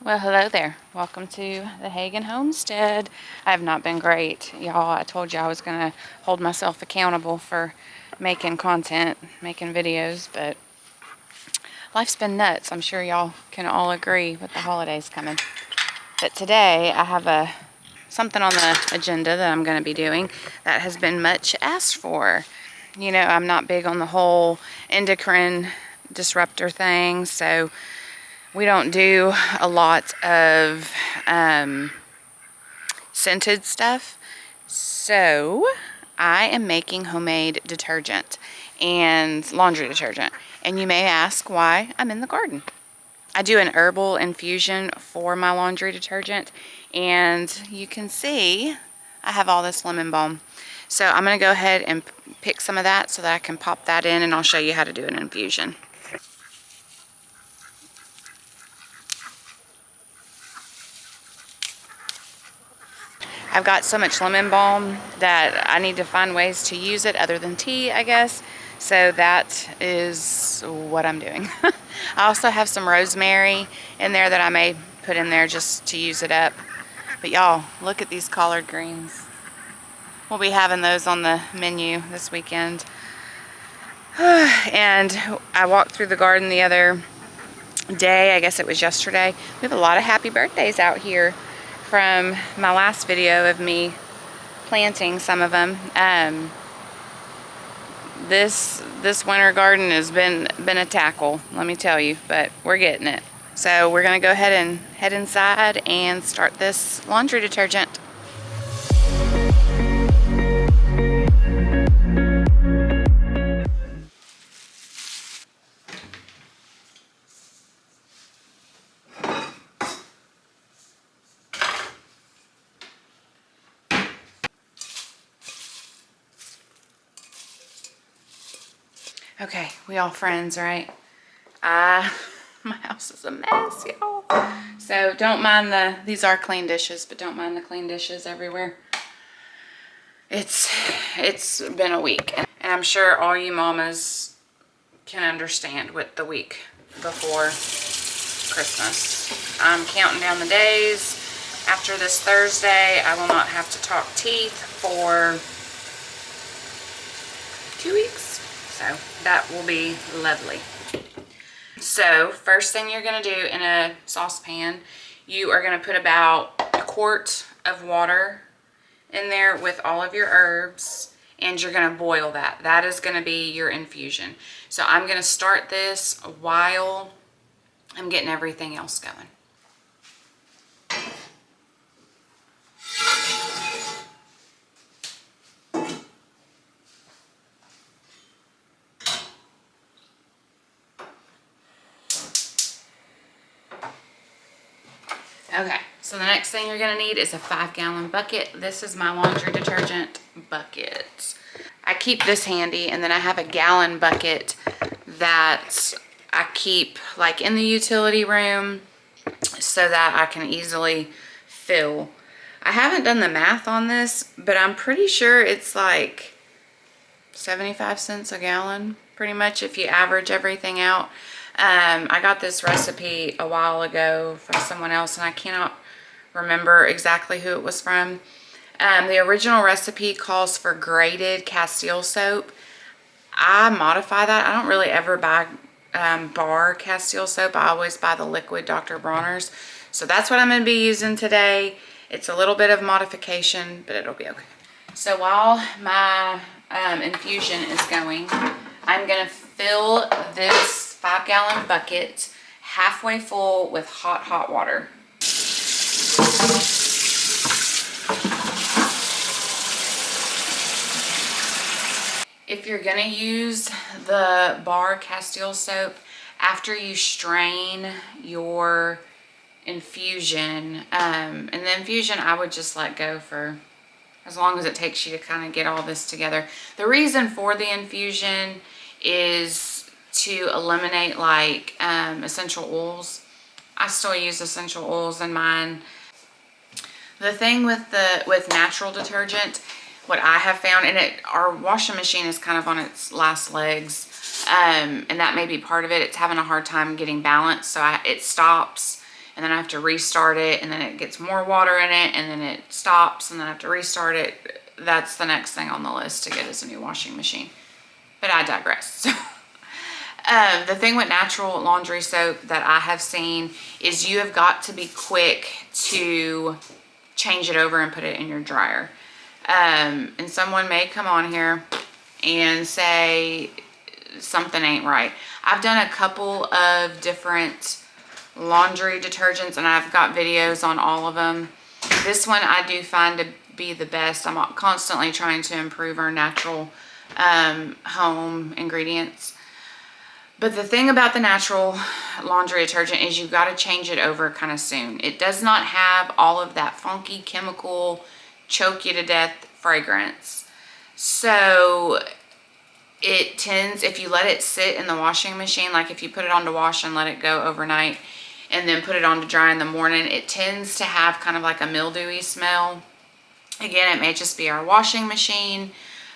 Well, hello there. Welcome to the Hagen Homestead. I have not been great, y'all. I told you I was going to hold myself accountable for making content, making videos, but life's been nuts. I'm sure y'all can all agree with the holidays coming. But today I have something on the agenda that I'm going to be doing that has been much asked for. You know, I'm not big on the whole endocrine disruptor thing, so we don't do a lot of scented stuff. So I am making homemade detergent and laundry detergent. And you may ask why I'm in the garden. I do an herbal infusion for my laundry detergent, and you can see I have all this lemon balm. So I'm going to go ahead and pick some of that so that I can pop that in, and I'll show you how to do an infusion. I've got so much lemon balm that I need to find ways to use it other than tea, I guess. So that is what I'm doing. I also have some rosemary in there that I may put in there just to use it up. But y'all, look at these collard greens. We'll be having those on the menu this weekend. And I walked through the garden the other day, I guess it was yesterday. We have a lot of happy birthdays out here from my last video of me planting some of them. This winter garden has been a tackle, let me tell you, but we're getting it. So we're gonna go ahead and head inside and start this laundry detergent. Okay, we all friends, right? My house is a mess, y'all. So don't mind these are clean dishes, but don't mind the clean dishes everywhere. It's been a week, and I'm sure all you mamas can understand with the week before Christmas. I'm counting down the days. After this Thursday, I will not have to talk teeth for 2 weeks. So that will be lovely. So first thing you're gonna do in a saucepan, you are gonna put about a quart of water in there with all of your herbs, and you're gonna boil that. That is gonna be your infusion. So I'm gonna start this while I'm getting everything else going. Okay, so the next thing you're gonna need is a 5-gallon bucket. This is my laundry detergent bucket. I keep this handy, and then I have a gallon bucket that I keep like in the utility room so that I can easily fill. I haven't done the math on this, but I'm pretty sure it's like 75 cents a gallon, pretty much, if you average everything out. I got this recipe a while ago from someone else, and I cannot remember exactly who it was from. The original recipe calls for grated Castile soap. I modify that. I don't really ever buy bar Castile soap. I always buy the liquid Dr. Bronner's. So that's what I'm going to be using today. It's a little bit of modification, but it'll be okay. So while my infusion is going, I'm going to fill this 5-gallon bucket halfway full with hot water. If you're gonna use the bar Castile soap, after you strain your infusion, and the infusion I would just let go for as long as it takes you to kind of get all this together. The reason for the infusion is to eliminate like essential oils. I still use essential oils in mine. The thing with natural detergent, what I have found, and our washing machine is kind of on its last legs, and that may be part of it. It's having a hard time getting balanced, so it stops, and then I have to restart it, and then it gets more water in it, and then it stops, and then I have to restart it. That's the next thing on the list to get, is a new washing machine. But I digress. The thing with natural laundry soap that I have seen is you have got to be quick to change it over and put it in your dryer. And someone may come on here and say something ain't right. I've done a couple of different laundry detergents, and I've got videos on all of them. This one I do find to be the best. I'm constantly trying to improve our natural home ingredients. But the thing about the natural laundry detergent is you've got to change it over kind of soon. It does not have all of that funky chemical, choke you to death fragrance. So it tends, if you let it sit in the washing machine, like if you put it on to wash and let it go overnight and then put it on to dry in the morning, it tends to have kind of like a mildewy smell. Again, it may just be our washing machine,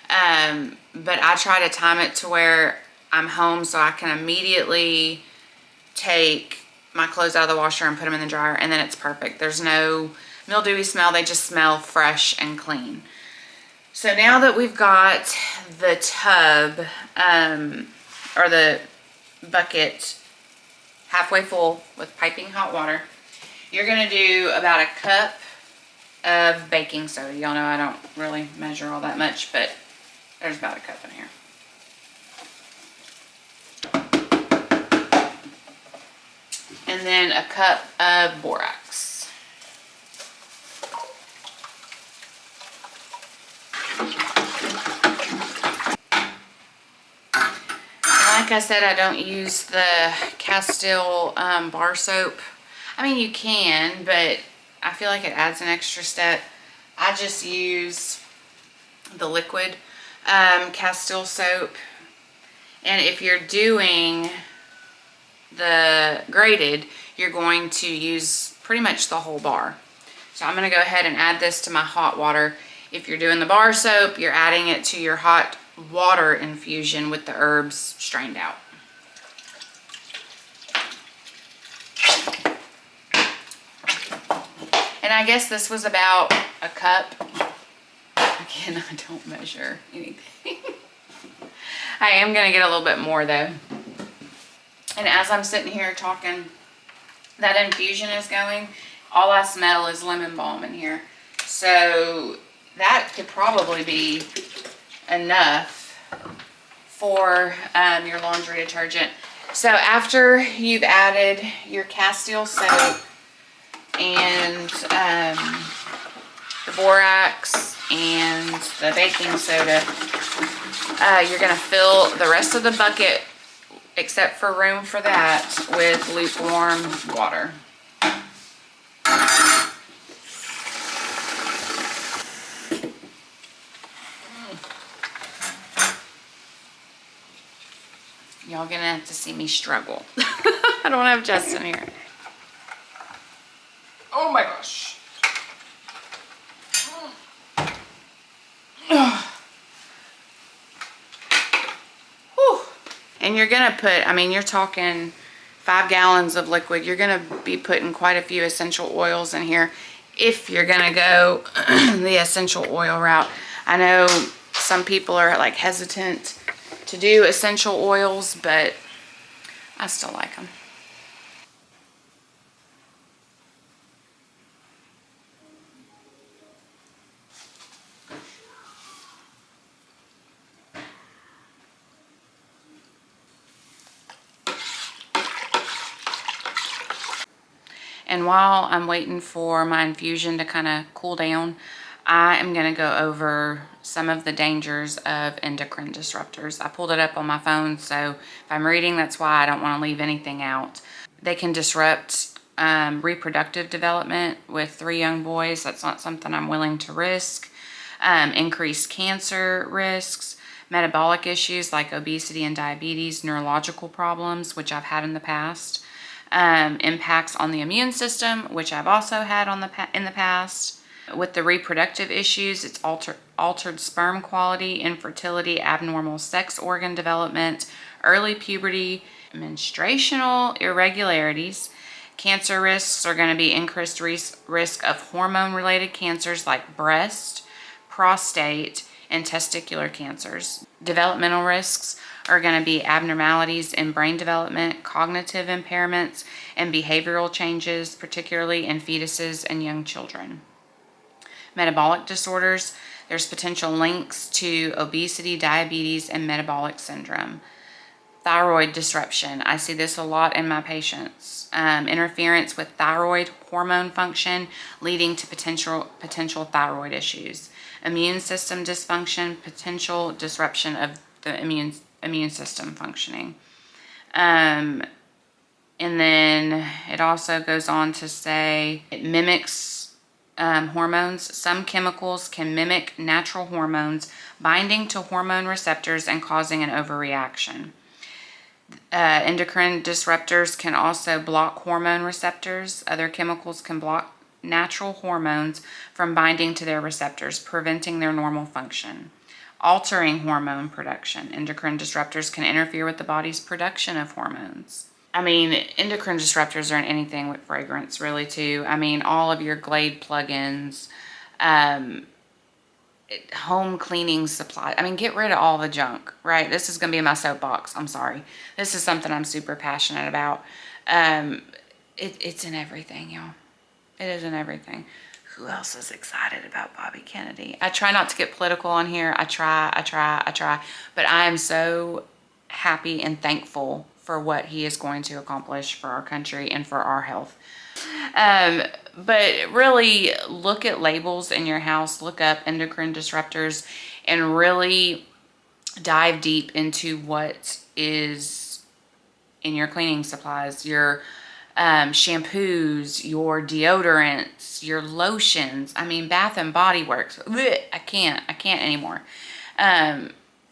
but I try to time it to where I'm home so I can immediately take my clothes out of the washer and put them in the dryer, and then it's perfect. There's no mildewy smell. They just smell fresh and clean. So now that we've got the tub or the bucket halfway full with piping hot water, you're going to do about a cup of baking soda. Y'all know I don't really measure all that much, but there's about a cup in here. And then a cup of borax. Like I said, I don't use the Castile bar soap. I mean, you can, but I feel like it adds an extra step. I just use the liquid Castile soap. And if you're doing the graded, you're going to use pretty much the whole bar. So I'm going to go ahead and add this to my hot water. If you're doing the bar soap, you're adding it to your hot water infusion with the herbs strained out. And I guess this was about a cup. Again, I don't measure anything. I am going to get a little bit more though. And as I'm sitting here talking, that infusion is going, all I smell is lemon balm in here. So that could probably be enough for your laundry detergent. So after you've added your Castile soap and the borax and the baking soda, you're going to fill the rest of the bucket, except for room for that, with lukewarm water. Y'all gonna have to see me struggle. I don't have Justin here. Oh my gosh. And you're gonna put, I mean, you're talking 5 gallons of liquid. You're gonna be putting quite a few essential oils in here if you're gonna go the essential oil route. I know some people are like hesitant to do essential oils, but I still like them. And while I'm waiting for my infusion to kind of cool down, I am going to go over some of the dangers of endocrine disruptors. I pulled it up on my phone, so if I'm reading, that's why I don't want to leave anything out. They can disrupt reproductive development with 3 young boys. That's not something I'm willing to risk. Increased cancer risks, metabolic issues like obesity and diabetes, neurological problems, which I've had in the past. Impacts on the immune system, which I've also had in the past. With the reproductive issues, it's altered sperm quality, infertility, abnormal sex organ development, early puberty, menstruational irregularities, Cancer risks are going to be increased risk of hormone-related cancers like breast, prostate, and testicular cancers. Developmental risks are going to be abnormalities in brain development, cognitive impairments, and behavioral changes, particularly in fetuses and young children. Metabolic disorders, there's potential links to obesity, diabetes, and metabolic syndrome. Thyroid disruption, I see this a lot in my patients. Interference with thyroid hormone function leading to potential thyroid issues. Immune system dysfunction, potential disruption of the immune system functioning. And then it also goes on to say it mimics hormones. Some chemicals can mimic natural hormones, binding to hormone receptors and causing an overreaction. Endocrine disruptors can also block hormone receptors. Other chemicals can block natural hormones from binding to their receptors, preventing their normal function. Altering hormone production. Endocrine disruptors can interfere with the body's production of hormones. I mean, endocrine disruptors are in anything with fragrance, really, too. I mean, all of your Glade plugins, home cleaning supplies. I mean, get rid of all the junk, right? This is going to be my soapbox. I'm sorry. This is something I'm super passionate about. It's in everything, y'all. It is in everything. Who else is excited about Bobby Kennedy? I try not to get political on here. I try. But I am so happy and thankful for what he is going to accomplish for our country and for our health. But really look at labels in your house, look up endocrine disruptors, and really dive deep into what is in your cleaning supplies, your shampoos, your deodorants, your lotions. I mean, Bath and Body Works. Blech, I can't anymore.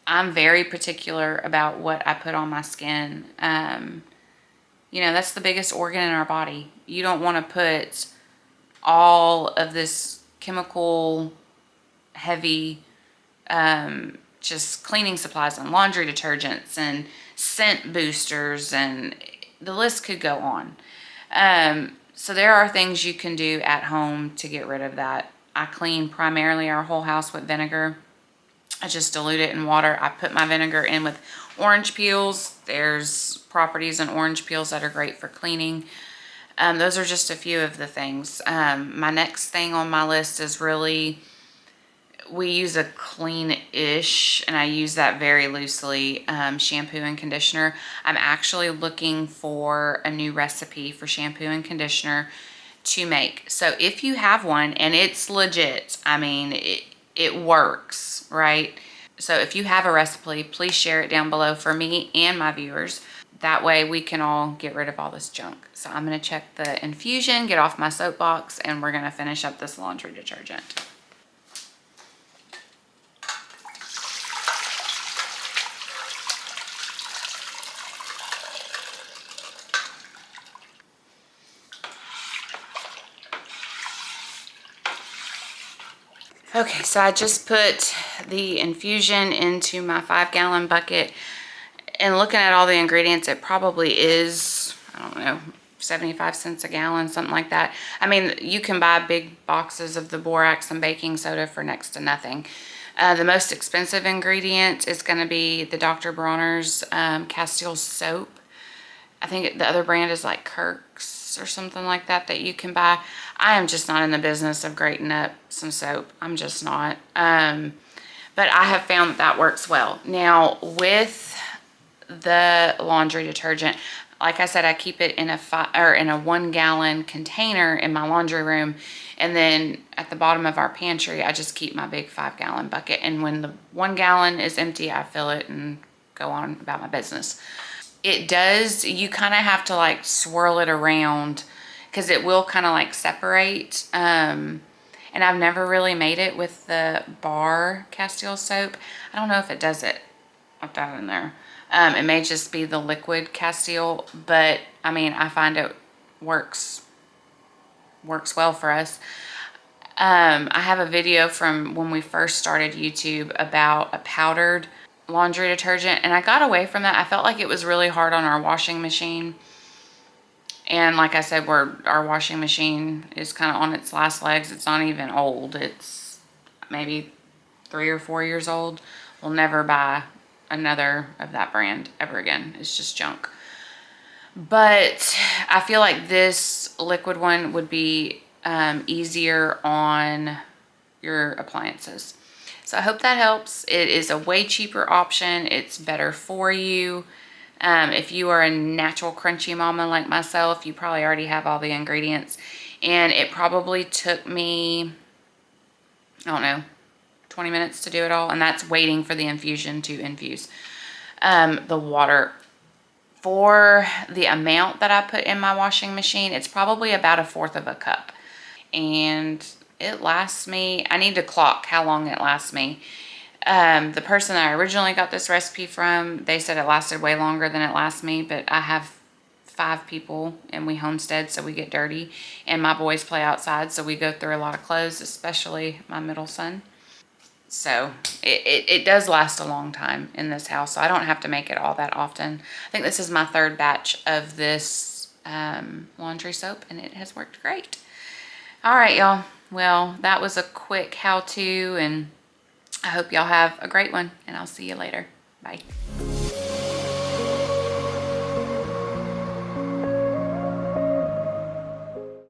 I'm very particular about what I put on my skin. You know, that's the biggest organ in our body. You don't want to put all of this chemical heavy just cleaning supplies and laundry detergents and scent boosters, and the list could go on. So there are things you can do at home to get rid of that. I clean primarily our whole house with vinegar. I just dilute it in water. I put my vinegar in with orange peels. There's properties in orange peels that are great for cleaning. Those are just a few of the things. My next thing on my list is really, we use a clean-ish, and I use that very loosely, shampoo and conditioner. I'm actually looking for a new recipe for shampoo and conditioner to make. So if you have one and it's legit, I mean, it works, right? So if you have a recipe, please share it down below for me and my viewers. That way we can all get rid of all this junk. So I'm going to check the infusion, get off my soapbox, and we're going to finish up this laundry detergent. Okay, so I just put the infusion into my 5-gallon bucket, and looking at all the ingredients, it probably is, I don't know, 75 cents a gallon, something like that. I mean, you can buy big boxes of the borax and baking soda for next to nothing. The most expensive ingredient is going to be the Dr. Bronner's Castile soap. I think the other brand is like Kirk's or something like that that you can buy. I am just not in the business of grating up some soap. I'm just not. But I have found that that works well. Now, with the laundry detergent, like I said, I keep it in a 1-gallon container in my laundry room, and then at the bottom of our pantry, I just keep my big 5-gallon bucket. And when the 1 gallon is empty, I fill it and go on about my business. It does, you kind of have to like swirl it around because it will kind of like separate. And I've never really made it with the bar Castile soap. I don't know if it does it. I'll that in there. It may just be the liquid Castile, but I mean, I find it works well for us. I have a video from when we first started YouTube about a powdered laundry detergent, and I got away from that. I felt like it was really hard on our washing machine. And like I said, our washing machine is kind of on its last legs. It's not even old. It's maybe 3 or 4 years old. We'll never buy another of that brand ever again. It's just junk. But I feel like this liquid one would be easier on your appliances. So I hope that helps. It is a way cheaper option. It's better for you. If you are a natural crunchy mama like myself, you probably already have all the ingredients. And it probably took me, I don't know, 20 minutes to do it all. And that's waiting for the infusion to infuse. The water, for the amount that I put in my washing machine, it's probably about 1/4 of a cup. And it lasts me, I need to clock how long it lasts me. The person that I originally got this recipe from, they said it lasted way longer than it lasts me, but I have 5 people and we homestead, so we get dirty, and my boys play outside, so we go through a lot of clothes, especially my middle son. So it does last a long time in this house, so I don't have to make it all that often. I think this is my 3rd batch of this laundry soap, and it has worked great. All right, y'all. Well, that was a quick how-to, and I hope y'all have a great one, and I'll see you later. Bye.